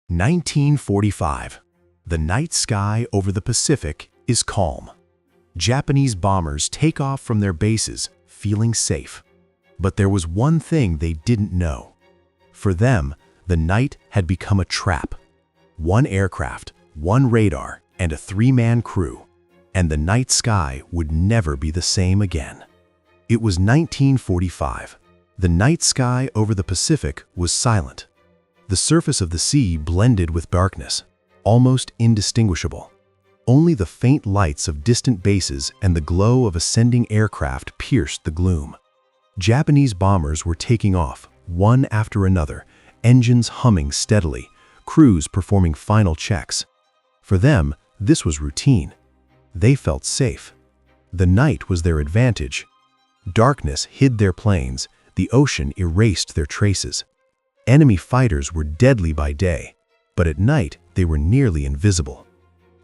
1945. The night sky over the Pacific is calm. Japanese bombers take off from their bases, feeling safe. But there was one thing they didn't know. For them, the night had become a trap. One aircraft, one radar, and a three-man crew. And the night sky would never be the same again. It was 1945. The night sky over the Pacific was silent. The surface of the sea blended with darkness, almost indistinguishable. Only the faint lights of distant bases and the glow of ascending aircraft pierced the gloom. Japanese bombers were taking off, one after another, engines humming steadily, crews performing final checks. For them, this was routine. They felt safe. The night was their advantage. Darkness hid their planes, the ocean erased their traces. Enemy fighters were deadly by day, but at night they were nearly invisible.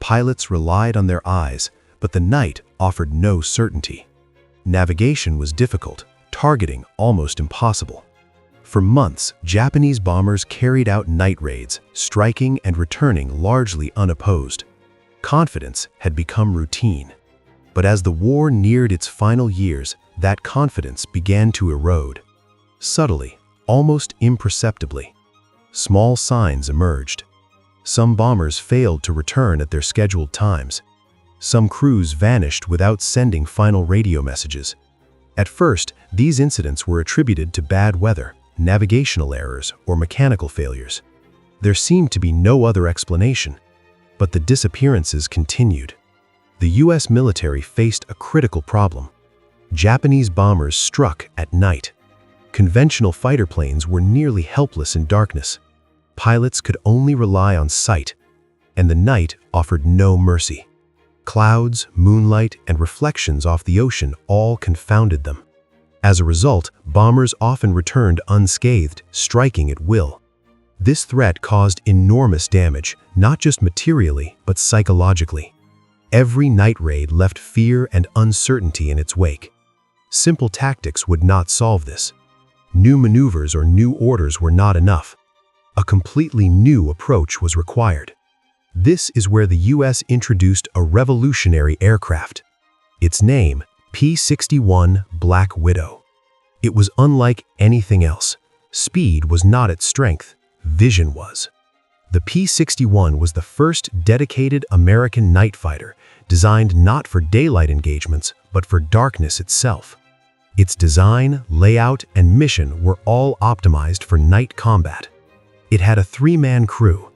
Pilots relied on their eyes, but the night offered no certainty. Navigation was difficult, targeting almost impossible. For months, Japanese bombers carried out night raids, striking and returning largely unopposed. Confidence had become routine. But as the war neared its final years, that confidence began to erode. Subtly, almost imperceptibly, small signs emerged. Some bombers failed to return at their scheduled times. Some crews vanished without sending final radio messages. At first, these incidents were attributed to bad weather, navigational errors, or mechanical failures. There seemed to be no other explanation. But the disappearances continued. The U.S. military faced a critical problem. Japanese bombers struck at night. Conventional fighter planes were nearly helpless in darkness. Pilots could only rely on sight, and the night offered no mercy. Clouds, moonlight, and reflections off the ocean all confounded them. As a result, bombers often returned unscathed, striking at will. This threat caused enormous damage, not just materially, but psychologically. Every night raid left fear and uncertainty in its wake. Simple tactics would not solve this. New maneuvers or new orders were not enough. A completely new approach was required. This is where the U.S. introduced a revolutionary aircraft. Its name, P-61 Black Widow. It was unlike anything else. Speed was not its strength, vision was. The P-61 was the first dedicated American night fighter, designed not for daylight engagements, but for darkness itself. Its design, layout, and mission were all optimized for night combat. It had a three-man crew.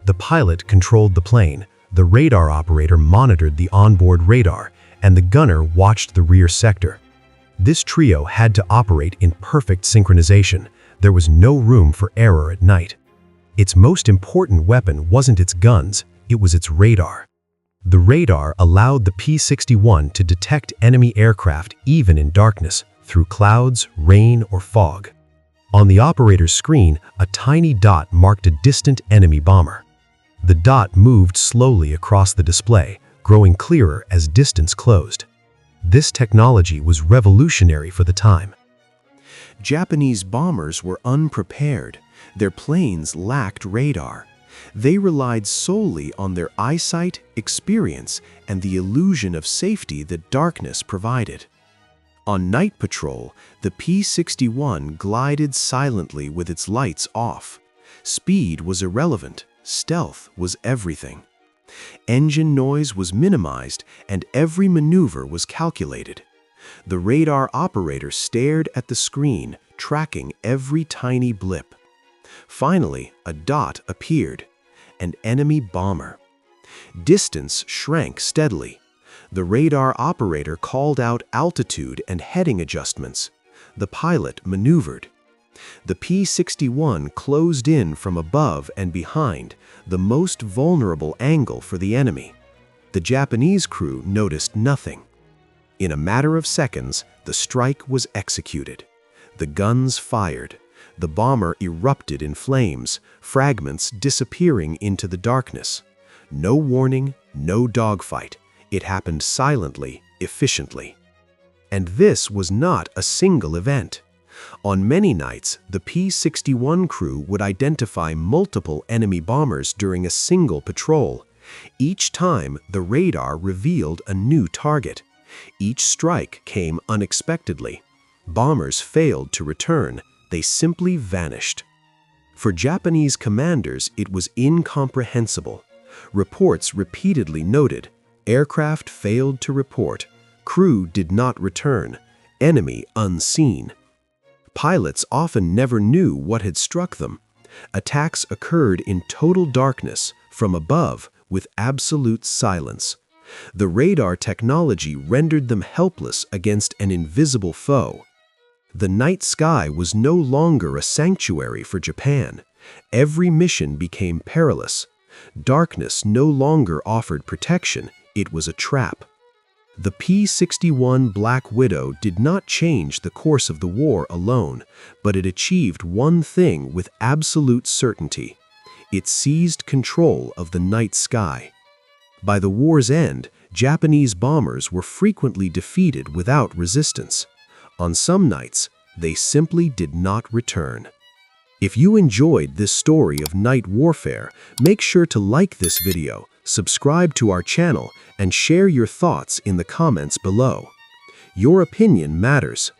The pilot controlled the plane, the radar operator monitored the onboard radar, and the gunner watched the rear sector. This trio had to operate in perfect synchronization. There was no room for error at night. Its most important weapon wasn't its guns, it was its radar. The radar allowed the P-61 to detect enemy aircraft even in darkness, through clouds, rain, or fog. On the operator's screen, a tiny dot marked a distant enemy bomber. The dot moved slowly across the display, growing clearer as distance closed. This technology was revolutionary for the time. Japanese bombers were unprepared. Their planes lacked radar. They relied solely on their eyesight, experience, and the illusion of safety that darkness provided. On night patrol, the P-61 glided silently with its lights off. Speed was irrelevant, stealth was everything. Engine noise was minimized, and every maneuver was calculated. The radar operator stared at the screen, tracking every tiny blip. Finally, a dot appeared. An enemy bomber. Distance shrank steadily. The radar operator called out altitude and heading adjustments. The pilot maneuvered. The P-61 closed in from above and behind, the most vulnerable angle for the enemy. The Japanese crew noticed nothing. In a matter of seconds, the strike was executed. The guns fired. The bomber erupted in flames, fragments disappearing into the darkness. No warning, no dogfight. It happened silently, efficiently. And this was not a single event. On many nights, the P-61 crew would identify multiple enemy bombers during a single patrol. Each time, the radar revealed a new target. Each strike came unexpectedly. Bombers failed to return. They simply vanished. For Japanese commanders, it was incomprehensible. Reports repeatedly noted, aircraft failed to report, crew did not return, enemy unseen. Pilots often never knew what had struck them. Attacks occurred in total darkness, from above, with absolute silence. The radar technology rendered them helpless against an invisible foe. The night sky was no longer a sanctuary for Japan. Every mission became perilous. Darkness no longer offered protection, it was a trap. The P-61 Black Widow did not change the course of the war alone, but it achieved one thing with absolute certainty. It seized control of the night sky. By the war's end, Japanese bombers were frequently defeated without resistance. On some nights, they simply did not return. If you enjoyed this story of night warfare, make sure to like this video, subscribe to our channel, and share your thoughts in the comments below. Your opinion matters.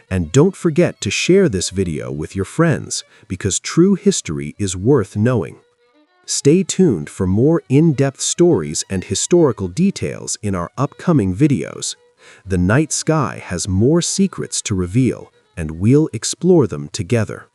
And don't forget to share this video with your friends, because true history is worth knowing. Stay tuned for more in-depth stories and historical details in our upcoming videos. The night sky has more secrets to reveal, and we'll explore them together.